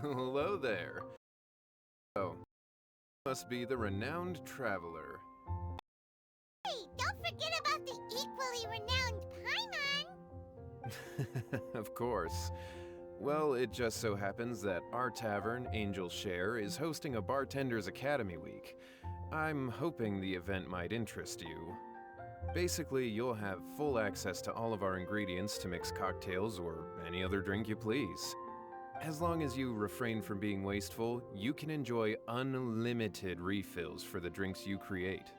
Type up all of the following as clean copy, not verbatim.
Hello there. Oh, must be the renowned traveler. Hey, don't forget about the equally renowned Pаймon! Of course. Well, it just so happens that our tavern, Angel's Share, is hosting a Bartender's Academy week. I'm hoping the event might interest you. Basically, you'll have full access to all of our ingredients to mix cocktails or any other drink you please. As long as you refrain from being wasteful, you can enjoy unlimited refills for the drinks you create.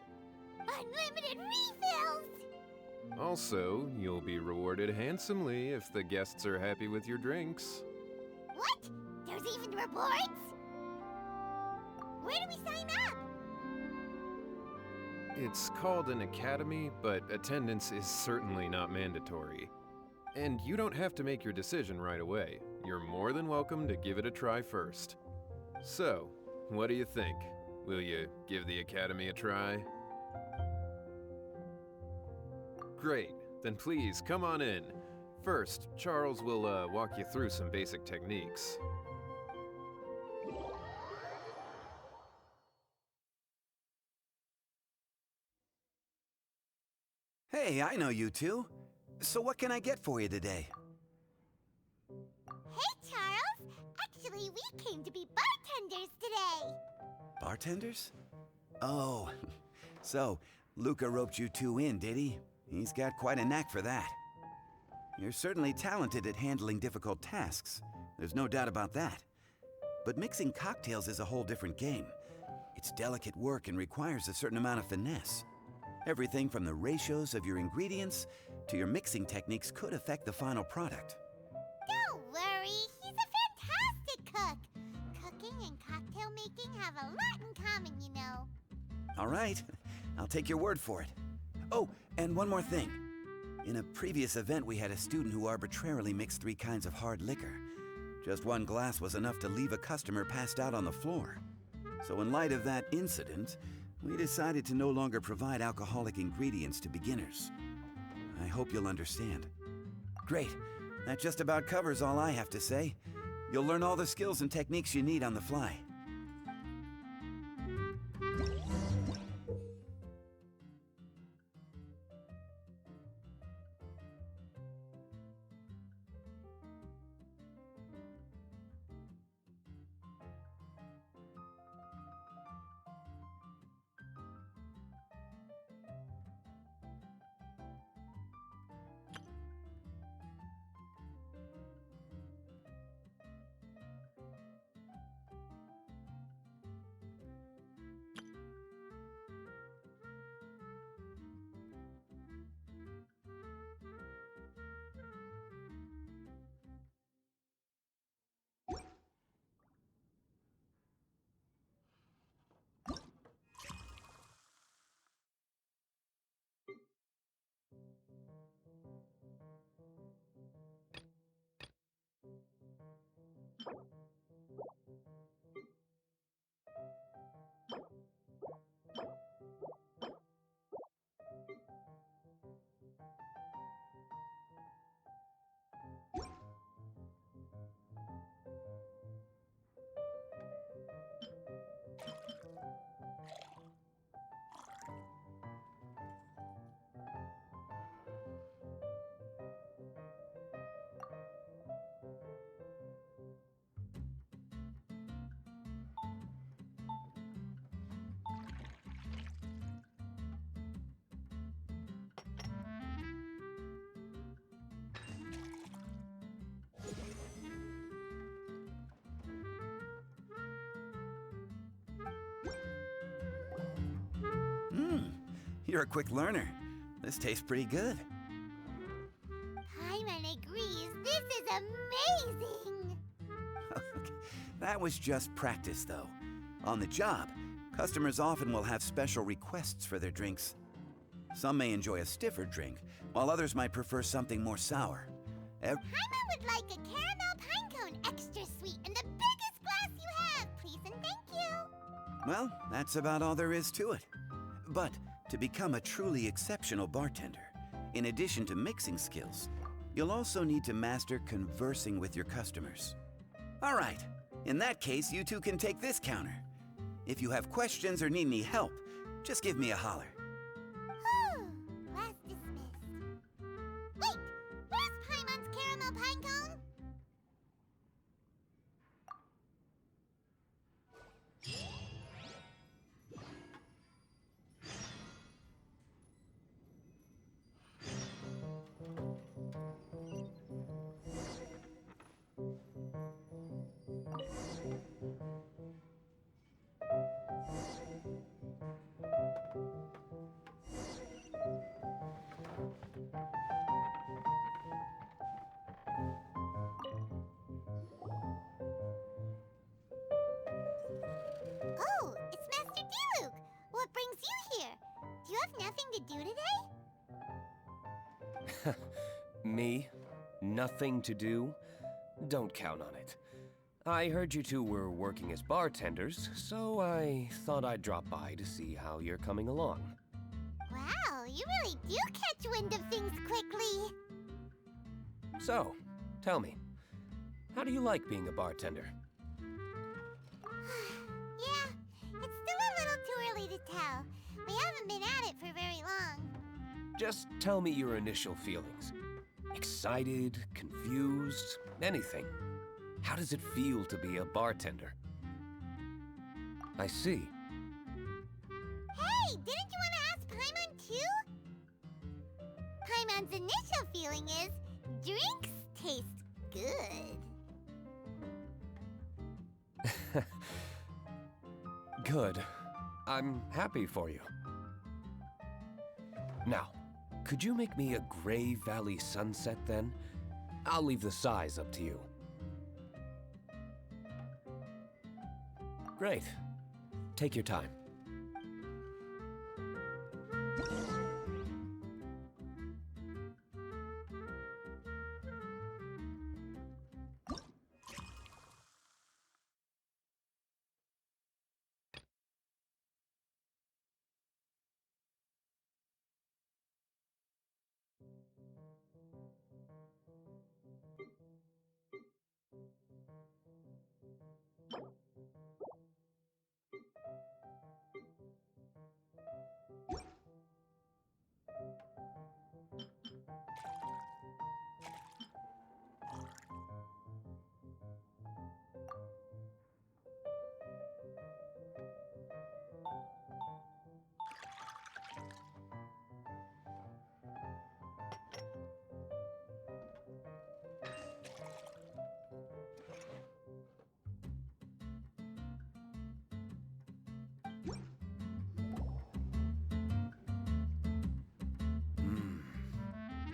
Unlimited refills! Also, you'll be rewarded handsomely if the guests are happy with your drinks. What? There's even rewards? Where do we sign up? It's called an academy, but attendance is certainly not mandatory. And you don't have to make your decision right away. You're more than welcome to give it a try first. So, what do you think? Will you give the academy a try? Great, then please come on in. First, Charles will walk you through some basic techniques. Hey, I know you two. So what can I get for you today? Hey, Charles! Actually, we came to be bartenders today! Bartenders? Oh, so Luca roped you two in, did he? He's got quite a knack for that. You're certainly talented at handling difficult tasks. There's no doubt about that. But mixing cocktails is a whole different game. It's delicate work and requires a certain amount of finesse. Everything from the ratios of your ingredients to your mixing techniques could affect the final product. Don't worry, he's a fantastic cook! Cooking and cocktail making have a lot in common, you know. All right, I'll take your word for it. Oh, and one more thing. In a previous event, we had a student who arbitrarily mixed 3 kinds of hard liquor. Just one glass was enough to leave a customer passed out on the floor. So in light of that incident, we decided to no longer provide alcoholic ingredients to beginners. I hope you'll understand. Great. That just about covers all I have to say. You'll learn all the skills and techniques you need on the fly. You're a quick learner. This tastes pretty good. Pаймon agrees this is amazing! That was just practice, though. On the job, customers often will have special requests for their drinks. Some may enjoy a stiffer drink, while others might prefer something more sour. Pаймon would like a caramel pine cone extra sweet in the biggest glass you have, please and thank you! Well, that's about all there is to it. But to become a truly exceptional bartender, in addition to mixing skills, you'll also need to master conversing with your customers. All right, In that case, you two can take this counter. If you have questions or need any help, just give me a holler. Whew, class dismissed. Wait, where's Paimon's caramel pine cone? Oh, it's Master D-Luke. What brings you here? Do you have nothing to do today? Me? Nothing to do? Don't count on it. I heard you two were working as bartenders, so I thought I'd drop by to see how you're coming along. Wow, you really do catch wind of things quickly. So, tell me, how do you like being a bartender? Yeah, it's still a little too early to tell. We haven't been at it for very long. Just tell me your initial feelings. Excited, confused, anything. How does it feel to be a bartender? I see. Hey, didn't you want to ask Paimon too? Paimon's initial feeling is drinks taste good. Good. I'm happy for you. Now, could you make me a Gray Valley sunset then? I'll leave the size up to you. Great. Take your time.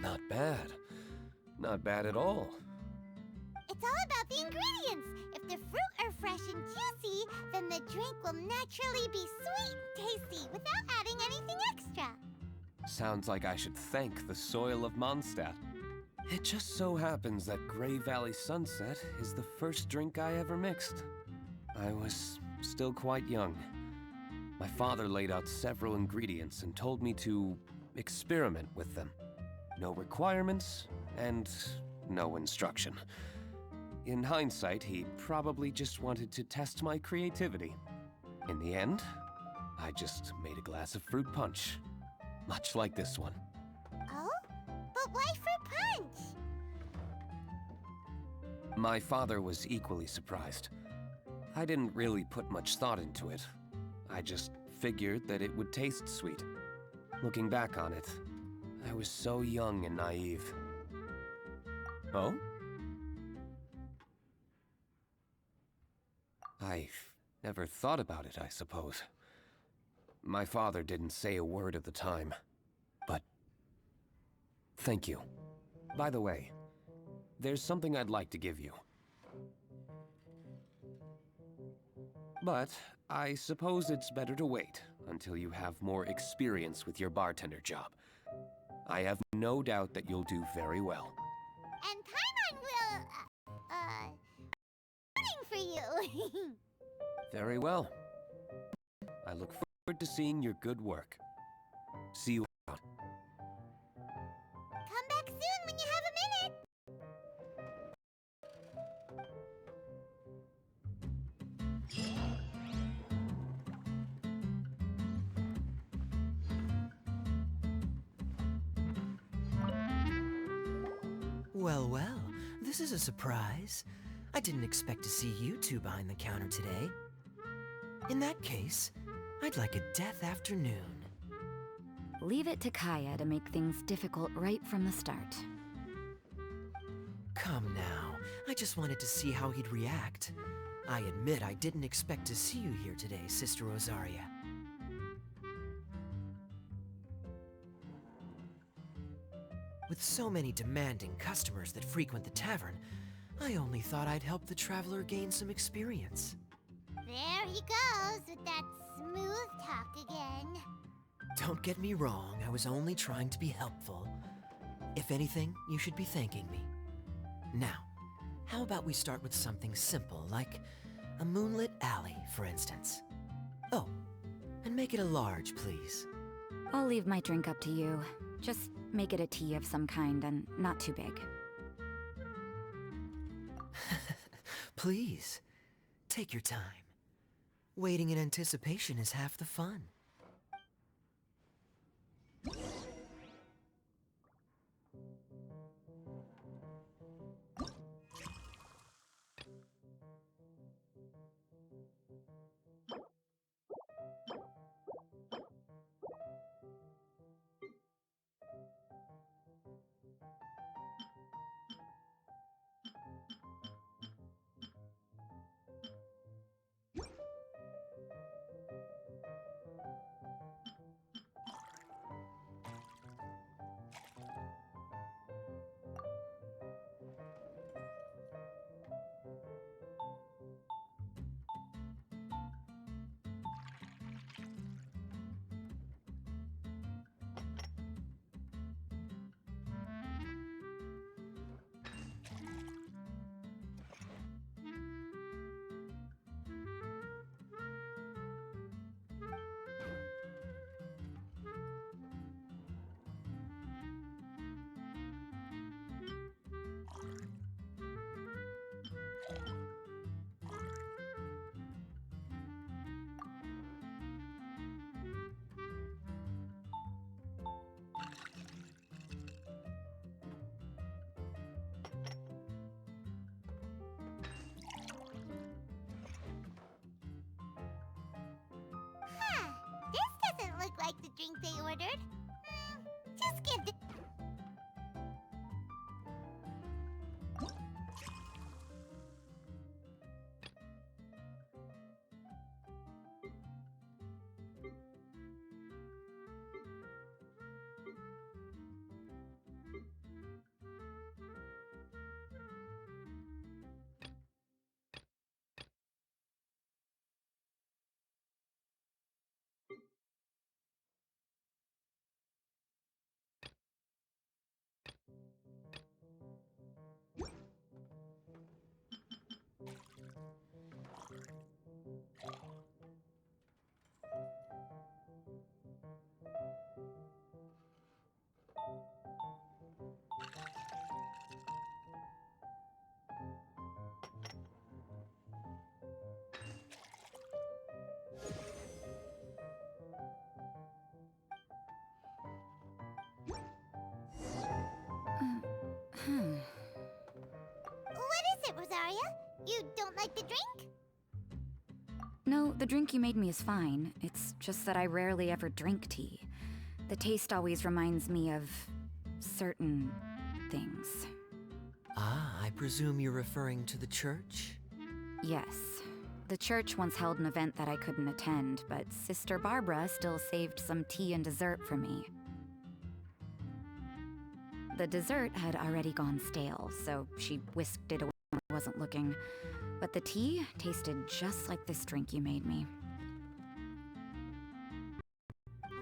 Not bad. Not bad at all. It's all about the ingredients. If the fruit are fresh and juicy, then the drink will naturally be sweet and tasty without adding anything extra. Sounds like I should thank the soil of Mondstadt. It just so happens that Gray Valley Sunset is the first drink I ever mixed. I was still quite young. My father laid out several ingredients and told me to experiment with them. No requirements and no instruction. In hindsight, he probably just wanted to test my creativity. In the end, I just made a glass of fruit punch. Much like this one. Oh? But why fruit punch? My father was equally surprised. I didn't really put much thought into it. I just figured that it would taste sweet. Looking back on it, I was so young and naive. Oh? I never thought about it, I suppose. My father didn't say a word at the time, but thank you. By the way, there's something I'd like to give you. But I suppose it's better to wait until you have more experience with your bartender job. I have no doubt that you'll do very well. And Paimon will, rooting for you. Very well. I look forward to seeing your good work. See you around. Come back soon when you have a minute. Well, well, this is a surprise. I didn't expect to see you two behind the counter today. In that case, I'd like a death afternoon. Leave it to Kaya to make things difficult right from the start. Come now, I just wanted to see how he'd react. I admit I didn't expect to see you here today, Sister Rosaria. With so many demanding customers that frequent the tavern, I only thought I'd help the traveler gain some experience. There he goes with that smooth talk again. Don't get me wrong, I was only trying to be helpful. If anything, you should be thanking me. Now, how about we start with something simple, like a moonlit alley, for instance? Oh, and make it a large, please. I'll leave my drink up to you. Just make it a tea of some kind and not too big. Please, take your time. Waiting in anticipation is half the fun. This doesn't look like the drink they ordered. Just give it. What is it, Rosaria? You don't like the drink? No, the drink you made me is fine. It's just that I rarely ever drink tea. The taste always reminds me of certain things. Ah, I presume you're referring to the church? Yes. The church once held an event that I couldn't attend, but Sister Barbara still saved some tea and dessert for me. The dessert had already gone stale, so she whisked it away when I wasn't looking. But the tea tasted just like this drink you made me.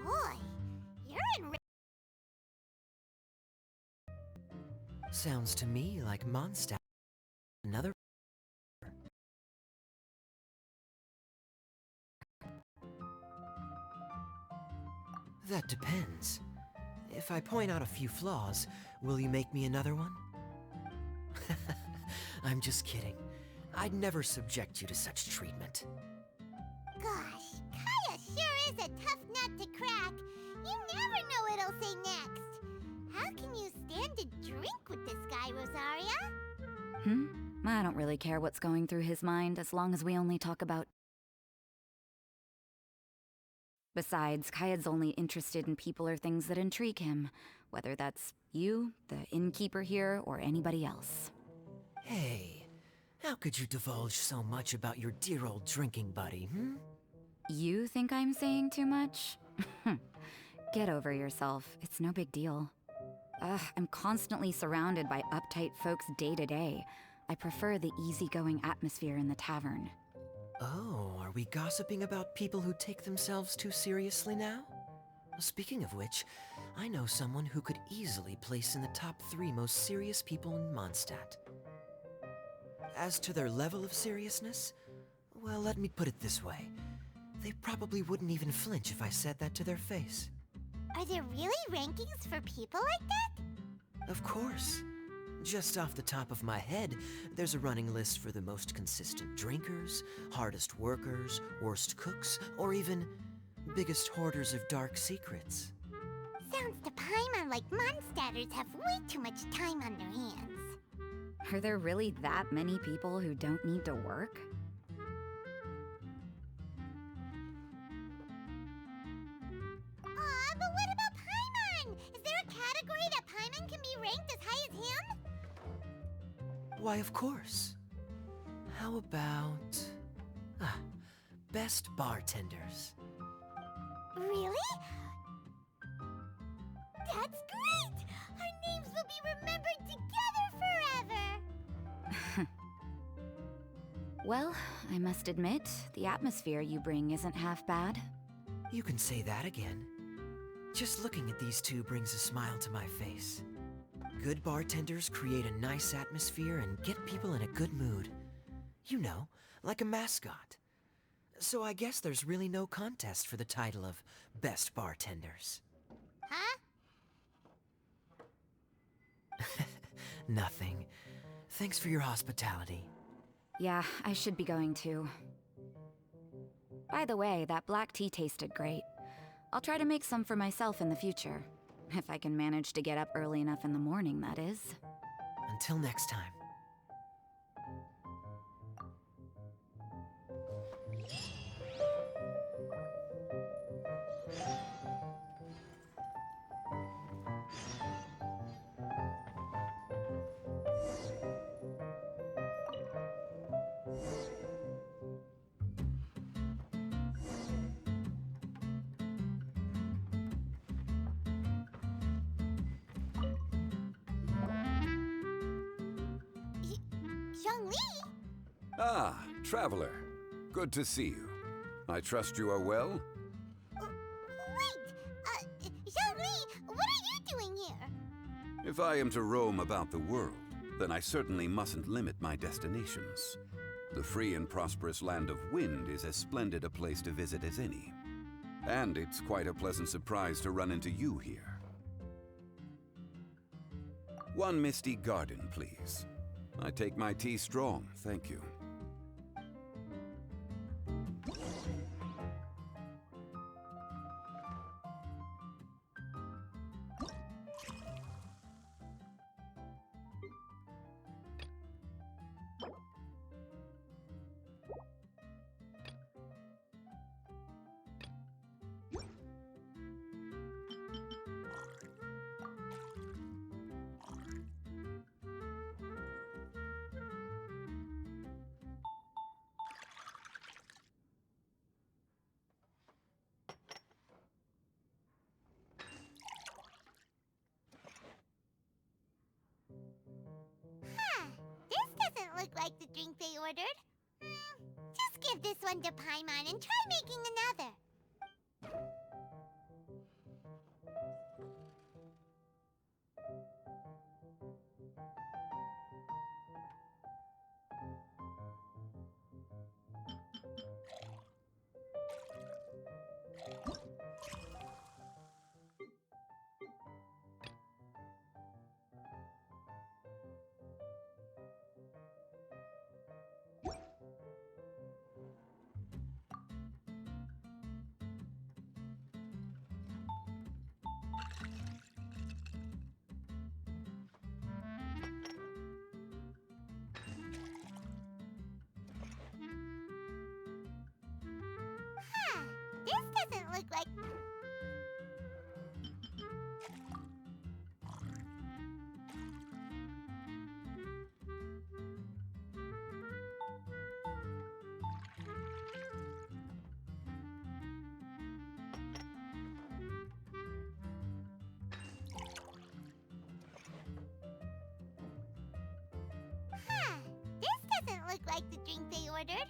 Boy, you're in. Sounds to me like Mondstadt. Another. That depends. If I point out a few flaws, will you make me another one? I'm just kidding. I'd never subject you to such treatment. Gosh, Kaya sure is a tough nut to crack. You never know what he'll say next. How can you stand to drink with this guy guy, Rosaria? I don't really care what's going through his mind as long as we only talk about. Besides, Kayad's only interested in people or things that intrigue him, whether that's you, the innkeeper here, or anybody else. Hey, how could you divulge so much about your dear old drinking buddy, You think I'm saying too much? Get over yourself. It's no big deal. I'm constantly surrounded by uptight folks day to day. I prefer the easygoing atmosphere in the tavern. Oh, are we gossiping about people who take themselves too seriously now? Speaking of which, I know someone who could easily place in the top 3 most serious people in Mondstadt. As to their level of seriousness, well, let me put it this way. They probably wouldn't even flinch if I said that to their face. Are there really rankings for people like that? Of course. Just off the top of my head, there's a running list for the most consistent drinkers, hardest workers, worst cooks, or even biggest hoarders of dark secrets. Sounds to Paimon like Mondstadters have way too much time on their hands. Are there really that many people who don't need to work? Aw, but what about Paimon? Is there a category that Paimon can be ranked as high as him? Why, of course. How about... best bartenders. Really? That's great! Our names will be remembered together forever! Well, I must admit, the atmosphere you bring isn't half bad. You can say that again. Just looking at these two brings a smile to my face. Good bartenders create a nice atmosphere and get people in a good mood. You know, like a mascot. So I guess there's really no contest for the title of Best Bartenders. Huh? Nothing. Thanks for your hospitality. Yeah, I should be going too. By the way, that black tea tasted great. I'll try to make some for myself in the future. If I can manage to get up early enough in the morning, that is. Until next time. Zhongli? Ah, traveler. Good to see you. I trust you are well? Wait! Zhongli, what are you doing here? If I am to roam about the world, then I certainly mustn't limit my destinations. The free and prosperous land of Wind is as splendid a place to visit as any. And it's quite a pleasant surprise to run into you here. One misty garden, please. I take my tea strong, thank you. This doesn't look like the drink they ordered. Just give this one to Paimon and try making another. doesn't look like... Huh, this doesn't look like the drink they ordered.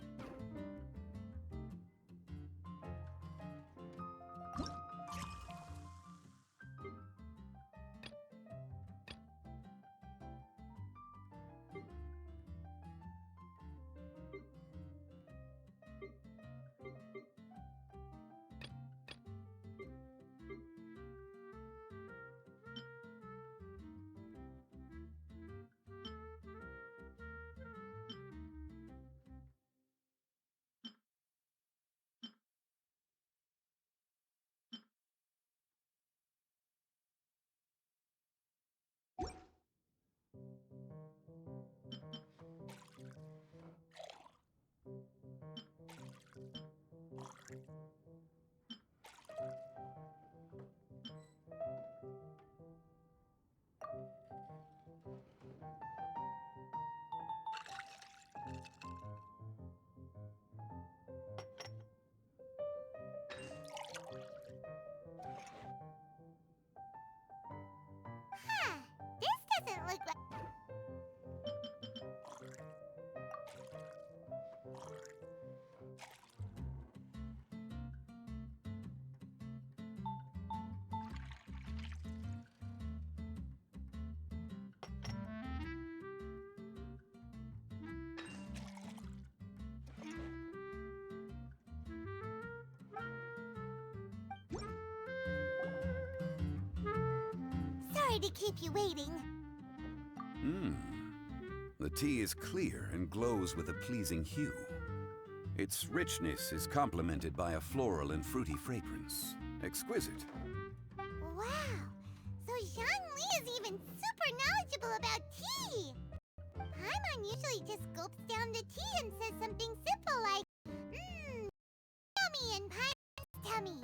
Huh, this doesn't look like... Sorry to keep you waiting. The tea is clear and glows with a pleasing hue. Its richness is complemented by a floral and fruity fragrance. Exquisite. Wow, so Zhang Li is even super knowledgeable about tea. Paimon usually just gulps down the tea and says something simple like, yummy in Paimon's tummy.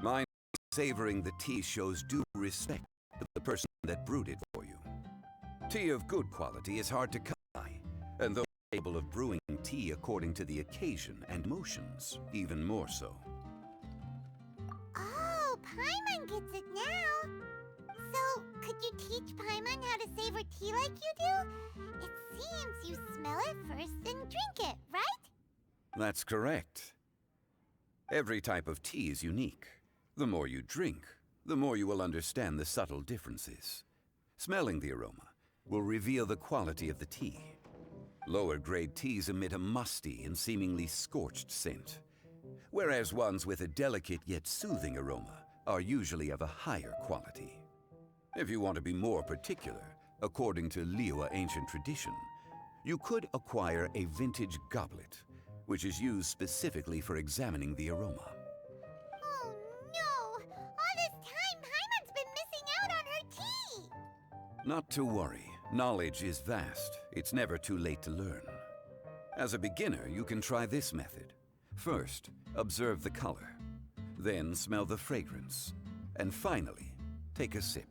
Mine savoring the tea shows due respect to the person that brewed it for you. Tea of good quality is hard to come by, and those capable of brewing tea according to the occasion and motions, even more so. Oh, Paimon gets it now. So, could you teach Paimon how to savor tea like you do? It seems you smell it first and drink it, right? That's correct. Every type of tea is unique. The more you drink, the more you will understand the subtle differences. Smelling the aroma will reveal the quality of the tea. Lower-grade teas emit a musty and seemingly scorched scent, whereas ones with a delicate yet soothing aroma are usually of a higher quality. If you want to be more particular, according to Liyue ancient tradition, you could acquire a vintage goblet, which is used specifically for examining the aroma. Oh no! All this time, Paimon's been missing out on her tea! Not to worry. Knowledge is vast. It's never too late to learn. As a beginner, you can try this method. First, observe the color. Then smell the fragrance. And finally, take a sip.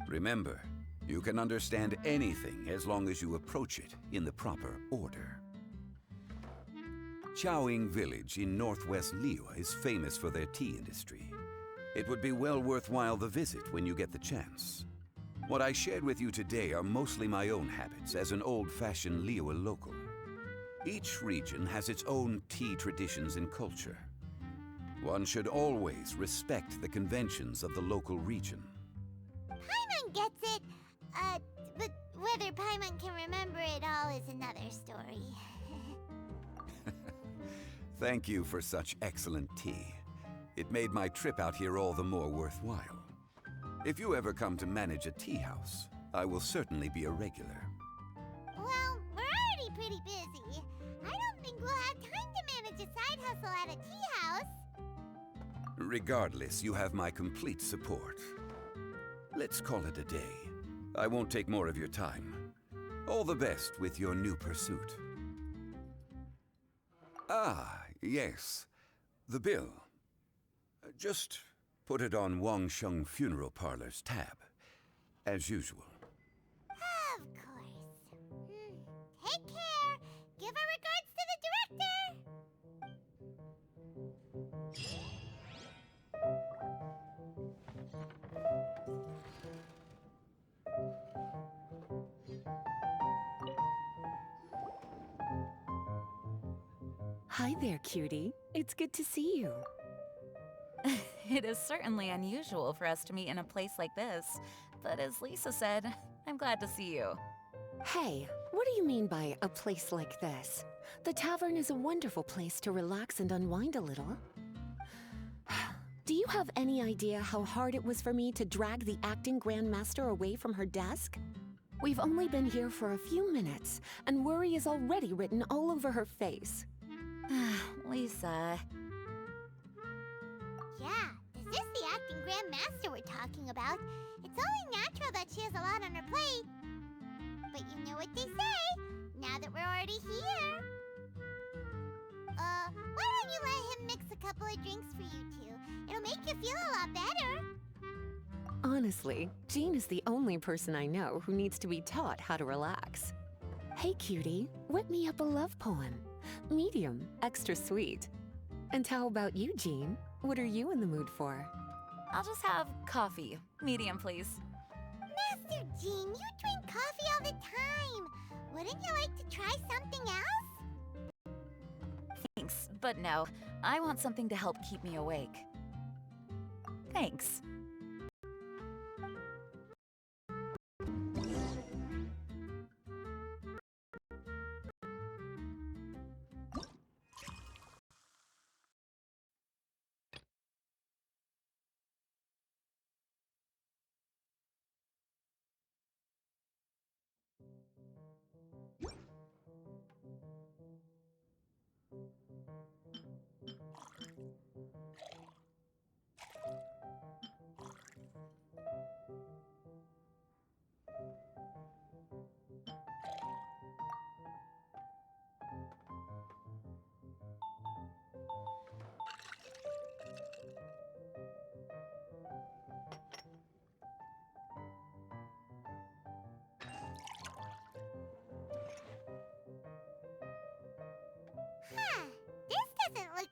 Remember, you can understand anything as long as you approach it in the proper order. Chaoying Village in northwest Liyue is famous for their tea industry. It would be well worthwhile the visit when you get the chance. What I shared with you today are mostly my own habits as an old-fashioned Liyue local. Each region has its own tea traditions and culture. One should always respect the conventions of the local region. Paimon gets it, but whether Paimon can remember it all is another story. Thank you for such excellent tea. It made my trip out here all the more worthwhile. If you ever come to manage a tea house, I will certainly be a regular. Well, we're already pretty busy. I don't think we'll have time to manage a side hustle at a tea house. Regardless, you have my complete support. Let's call it a day. I won't take more of your time. All the best with your new pursuit. Ah, yes. The bill. Just put it on Wang Sheng Funeral Parlor's tab, as usual. Of course. Take care. Give our regards to the director. Hi there, cutie. It's good to see you. It is certainly unusual for us to meet in a place like this, but as Lisa said, I'm glad to see you. Hey, what do you mean by a place like this? The tavern is a wonderful place to relax and unwind a little. Do you have any idea how hard it was for me to drag the acting grandmaster away from her desk? We've only been here for a few minutes, and worry is already written all over her face. Lisa. Yeah, this is the acting grandmaster we're talking about. It's only natural that she has a lot on her plate. But you know what they say, now that we're already here. Why don't you let him mix a couple of drinks for you two? It'll make you feel a lot better. Honestly, Jean is the only person I know who needs to be taught how to relax. Hey, cutie, whip me up a love poem. Medium, extra sweet. And how about you, Jean? What are you in the mood for? I'll just have coffee. Medium, please. Master Jean, you drink coffee all the time. Wouldn't you like to try something else? Thanks, but no. I want something to help keep me awake. Thanks. Huh, this doesn't look...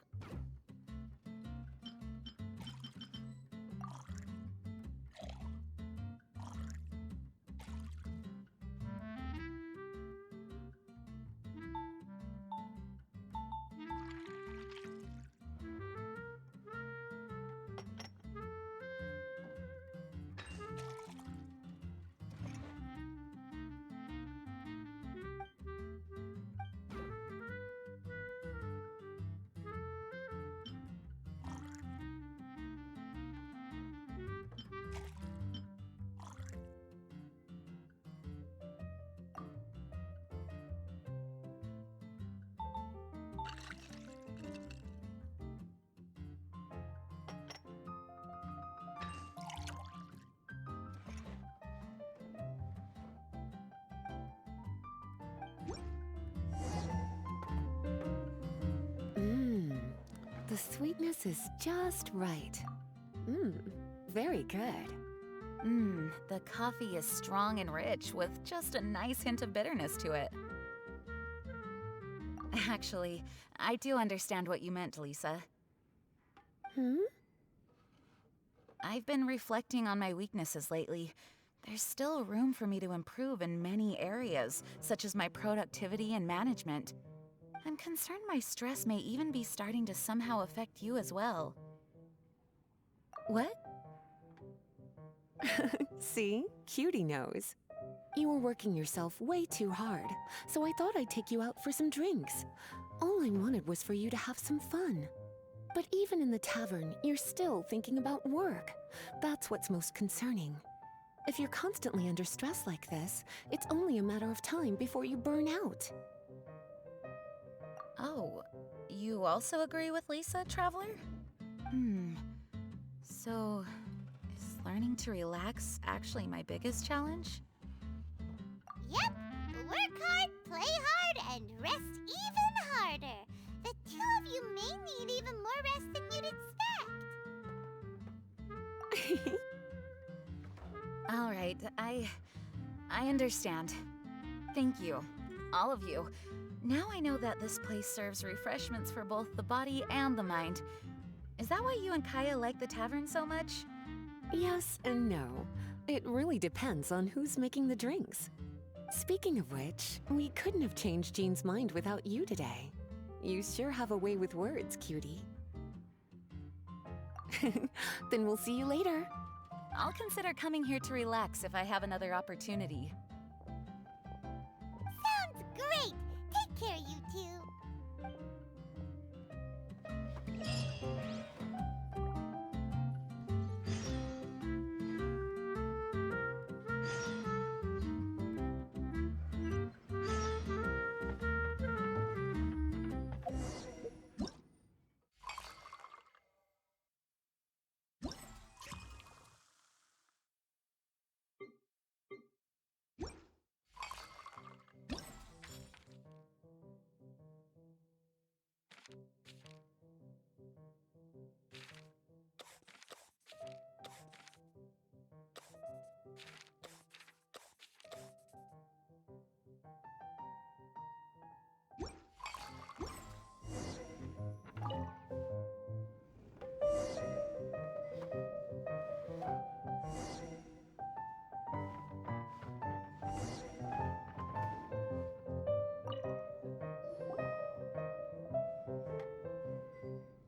The sweetness is just right. Very good. The coffee is strong and rich with just a nice hint of bitterness to it. Actually, I do understand what you meant, Lisa. I've been reflecting on my weaknesses lately. There's still room for me to improve in many areas, such as my productivity and management. I'm concerned my stress may even be starting to somehow affect you as well. What? See? Cutie knows. You were working yourself way too hard, so I thought I'd take you out for some drinks. All I wanted was for you to have some fun. But even in the tavern, you're still thinking about work. That's what's most concerning. If you're constantly under stress like this, it's only a matter of time before you burn out. Oh, you also agree with Lisa, Traveler? So, is learning to relax actually my biggest challenge? Yep, work hard, play hard, and rest even harder. The two of you may need even more rest than you'd expect. All right, I understand. Thank you, all of you. Now I know that this place serves refreshments for both the body and the mind. Is that why you and Kaya like the tavern so much? Yes and no. It really depends on who's making the drinks. Speaking of which, we couldn't have changed Jean's mind without you today. You sure have a way with words, cutie. Then we'll see you later. I'll consider coming here to relax if I have another opportunity. Sounds great! Take care, you two.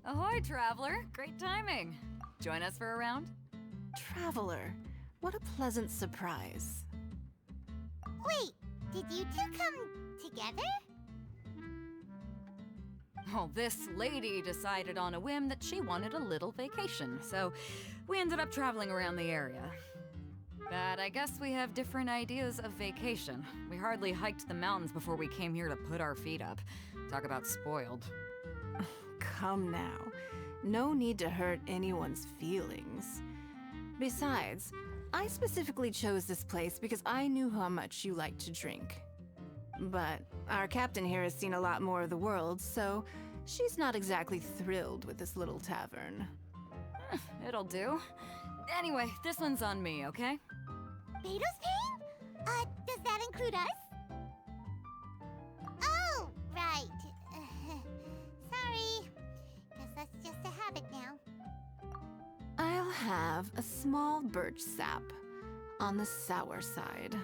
Ahoy, traveler! Great timing. Join us for a round? Traveler, what a pleasant surprise. Wait, did you two come together? Well, this lady decided on a whim that she wanted a little vacation, so we ended up traveling around the area. But I guess we have different ideas of vacation. We hardly hiked the mountains before we came here to put our feet up. Talk about spoiled. Come now. No need to hurt anyone's feelings. Besides, I specifically chose this place because I knew how much you like to drink. But our captain here has seen a lot more of the world, so she's not exactly thrilled with this little tavern. It'll do. Anyway, this one's on me, okay? Beto's paying? Does that include us? Oh, right. Sorry. Guess that's just a habit now. I'll have a small birch sap on the sour side.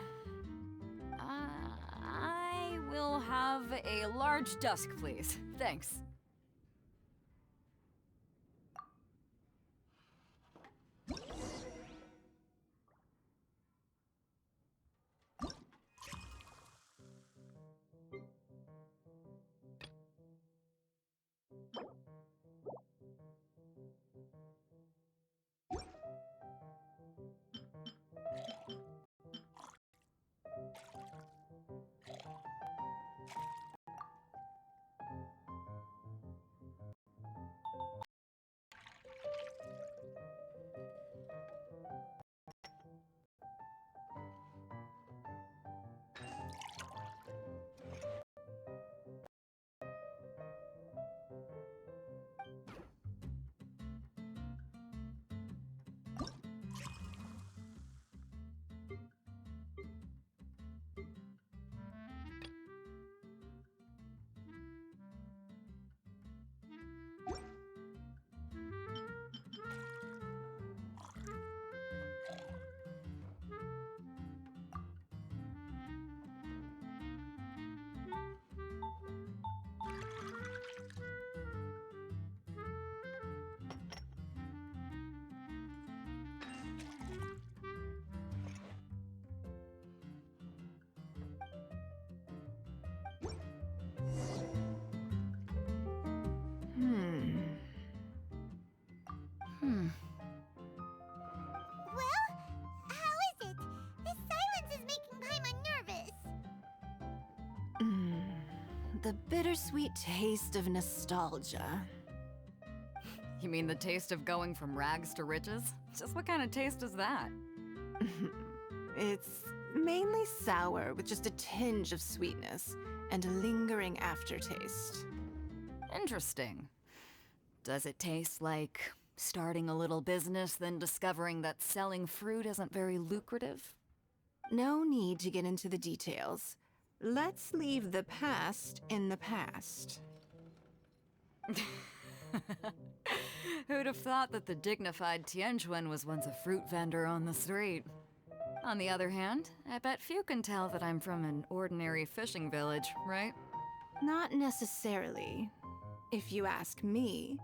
I will have a large dusk, please. Thanks. Well, how is it? This silence is making Paimon nervous. The bittersweet taste of nostalgia. You mean the taste of going from rags to riches? Just what kind of taste is that? It's mainly sour with just a tinge of sweetness and a lingering aftertaste. Interesting. Does it taste like Starting a little business, then discovering that selling fruit isn't very lucrative? No need to get into the details. Let's leave the past in the past. Who'd have thought that the dignified Tianquan was once a fruit vendor on the street? On the other hand, I bet few can tell that I'm from an ordinary fishing village, right? Not necessarily. If you ask me,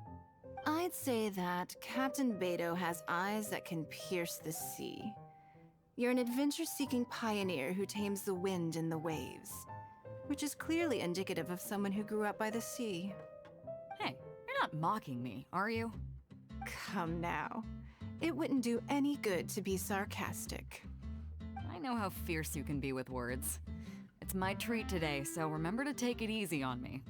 I'd say that Captain Beto has eyes that can pierce the sea. You're an adventure-seeking pioneer who tames the wind and the waves, which is clearly indicative of someone who grew up by the sea. Hey, you're not mocking me, are you? Come now. It wouldn't do any good to be sarcastic. I know how fierce you can be with words. It's my treat today, so remember to take it easy on me.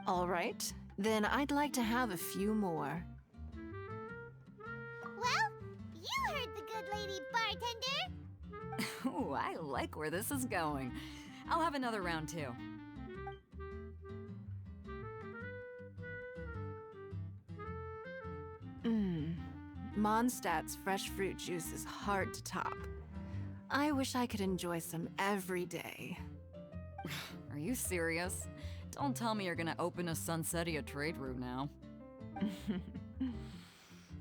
All right, then I'd like to have a few more. Well, you heard the good lady bartender. Ooh, I like where this is going. I'll have another round too. Mondstadt's fresh fruit juice is hard to top. I wish I could enjoy some every day. Are you serious? Don't tell me you're gonna open a Sunsetia trade route now.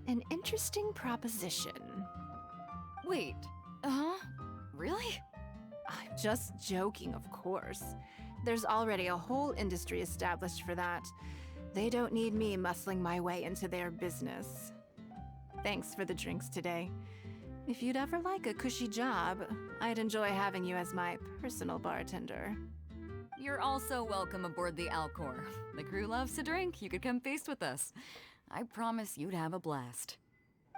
An interesting proposition. Wait, really? I'm just joking, of course. There's already a whole industry established for that. They don't need me muscling my way into their business. Thanks for the drinks today. If you'd ever like a cushy job, I'd enjoy having you as my personal bartender. You're also welcome aboard the Alcor. The crew loves to drink. You could come feast with us. I promise you'd have a blast.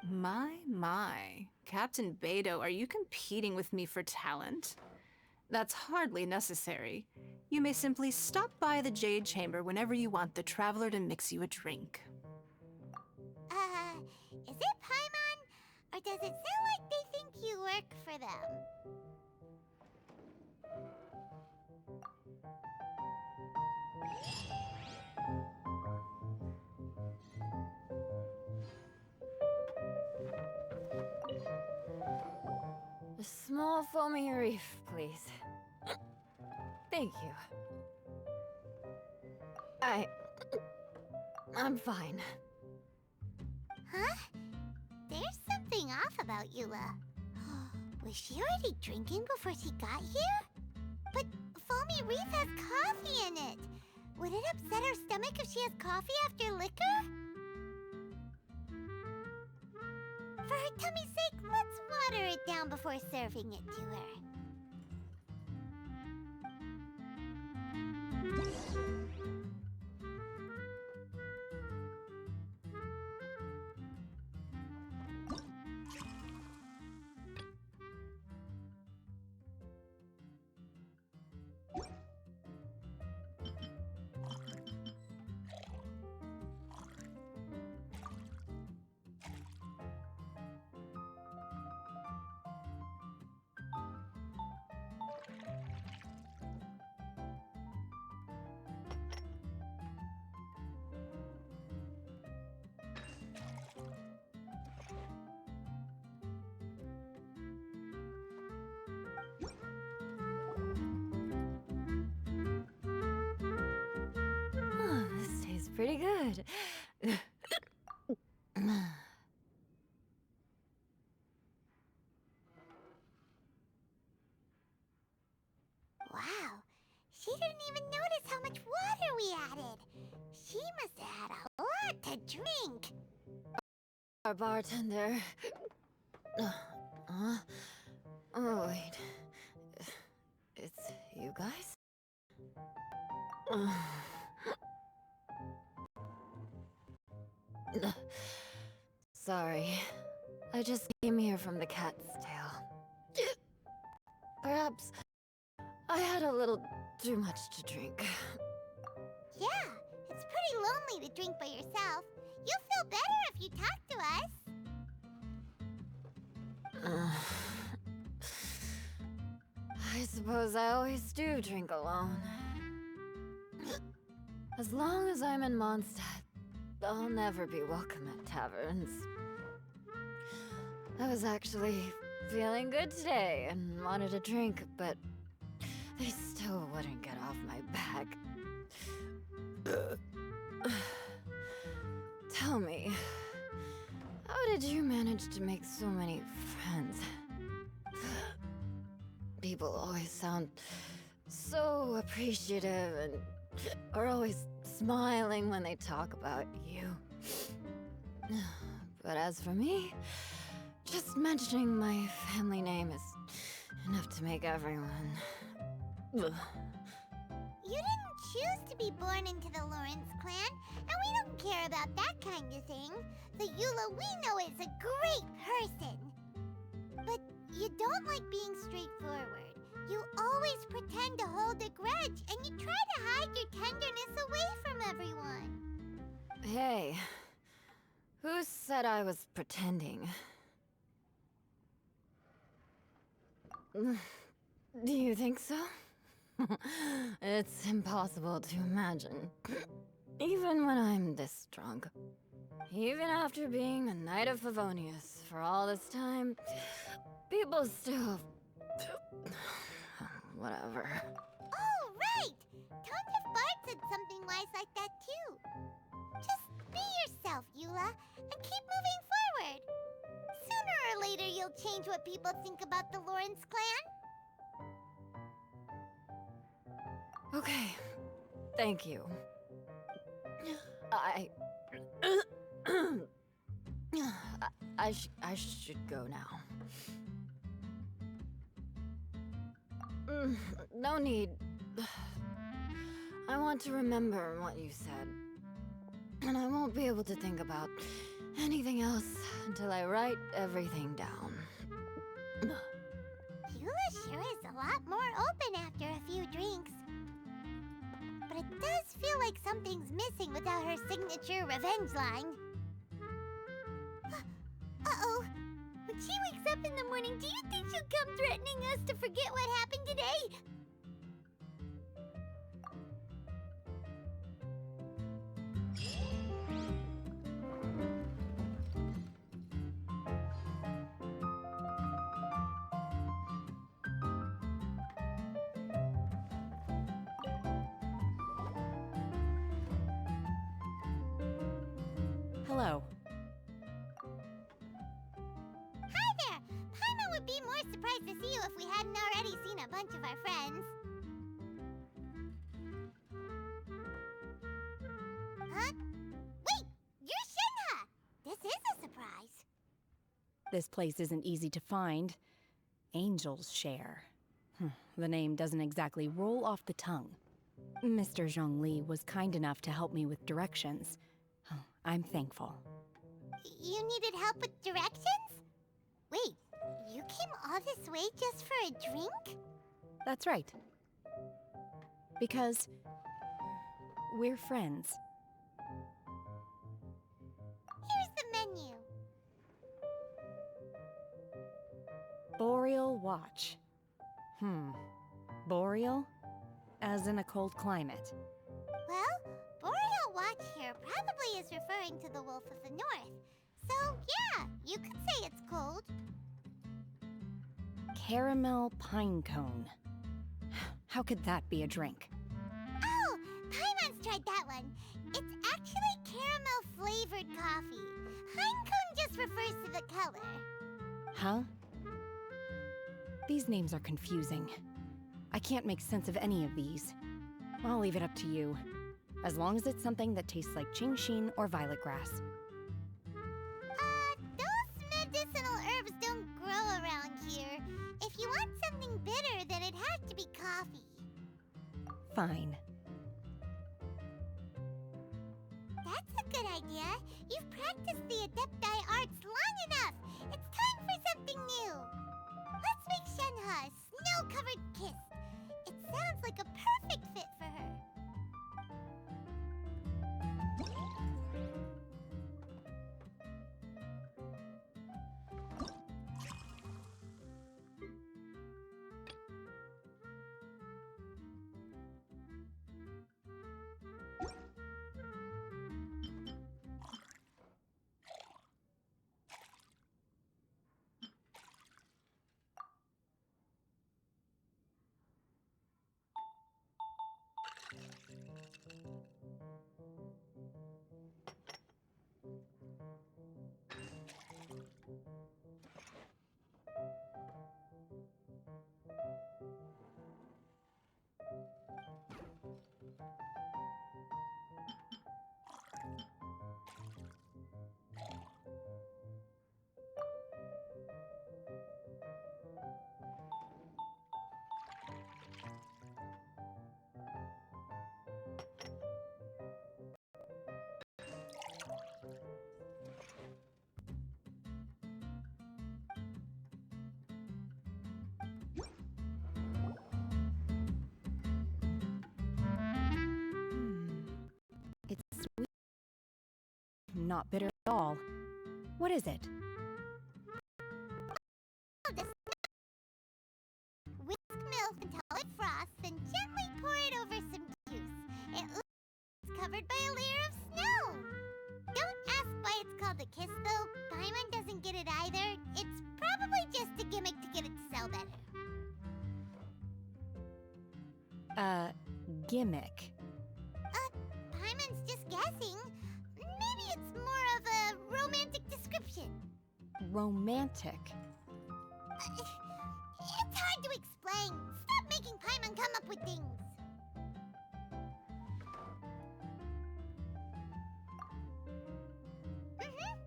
My. Captain Beto, are you competing with me for talent? That's hardly necessary. You may simply stop by the Jade Chamber whenever you want the Traveler to mix you a drink. Is it Paimon? Or does it sound like they think you work for them? A small foamy reef, please. Thank you. I'm fine. Huh? There's something off about Eula. Was she already drinking before she got here? But Foamy Reef has coffee in it. Would it upset her stomach if she has coffee after liquor? For her tummy's sake, let's water it down before serving it to her. Oh, this tastes pretty good. Wow, she didn't even notice how much water we added. She must have had a lot to drink. Our bartender. Oh, wait. It's you guys? Sorry. I just came here from the cat's tail. Perhaps I had a little too much to drink. Yeah, it's pretty lonely to drink by yourself. You'll feel better if you talk to us. I suppose I always do drink alone. As long as I'm in Mondstadt, I'll never be welcome at taverns. I was actually feeling good today and wanted a drink, but they still wouldn't get off my back. Tell me, how did you manage to make so many friends? People always sound so appreciative and are always smiling when they talk about you. But as for me, just mentioning my family name is enough to make everyone... Ugh. You didn't choose to be born into the Lawrence clan, and we don't care about that kind of thing. The Eula we know is a great person. But you don't like being straightforward. You always pretend to hold a grudge, and you try to hide your tenderness away from everyone. Hey, who said I was pretending? Do you think so? It's impossible to imagine. Even when I'm this drunk. Even after being a Knight of Favonius for all this time, people still... Whatever. Oh, right! Tons of Bard said something wise like that too. Just be yourself, Eula, and keep moving forward. Sooner or later, you'll change what people think about the Lawrence clan. Okay, thank you. I should go now. No need. I want to remember what you said. And I won't be able to think about anything else until I write everything down. Eula sure is a lot more open after a few drinks. But it does feel like something's missing without her signature revenge line. Uh-oh. When she wakes up in the morning, do you think she'll come threatening us to forget what happened today? Hello. Hi there! Pаймon would be more surprised to see you if we hadn't already seen a bunch of our friends. Huh? Wait! You're Shinha! This is a surprise. This place isn't easy to find. Angel's Share. The name doesn't exactly roll off the tongue. Mr. Zhongli was kind enough to help me with directions. I'm thankful. You needed help with directions? Wait, you came all this way just for a drink? That's right. Because we're friends. Here's the menu. Boreal Watch. Boreal? As in a cold climate. Well, Boreal Watch here probably is referring to the Wolf of the North. So, yeah, you could say it's cold. Caramel Pine Cone. How could that be a drink? Oh, Paimon's tried that one. It's actually caramel-flavored coffee. Pine cone just refers to the color. Huh? These names are confusing. I can't make sense of any of these. I'll leave it up to you. As long as it's something that tastes like Qingxin or violet grass. Those medicinal herbs don't grow around here. If you want something bitter, then it has to be coffee. Fine. That's a good idea. You've practiced the Adepti arts long enough. It's time for something new. Let's make Shenhe a snow-covered kiss. It sounds like a perfect fit for her. not bitter at all. What is it? Whisk milk until it froths, then gently pour it over some juice. It's covered by a layer of snow. Don't ask why it's called a kiss, though. Pаймon doesn't get it either. It's probably just a gimmick to get it to sell better. Gimmick. Paimon's just guessing. Maybe it's more of a romantic description. Romantic. It's hard to explain. Stop making Paimon come up with things.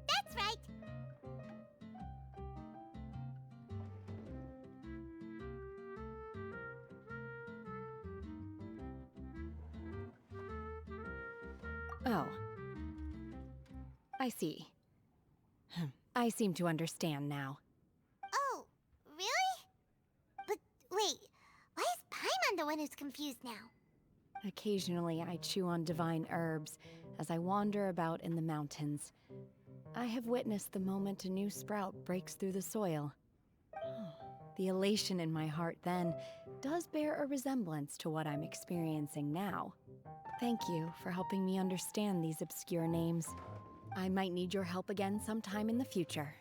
That's right. Oh. I see. I seem to understand now. Oh, really? But wait, why is Paimon the one who's confused now? Occasionally, I chew on divine herbs as I wander about in the mountains. I have witnessed the moment a new sprout breaks through the soil. The elation in my heart then does bear a resemblance to what I'm experiencing now. Thank you for helping me understand these obscure names. I might need your help again sometime in the future.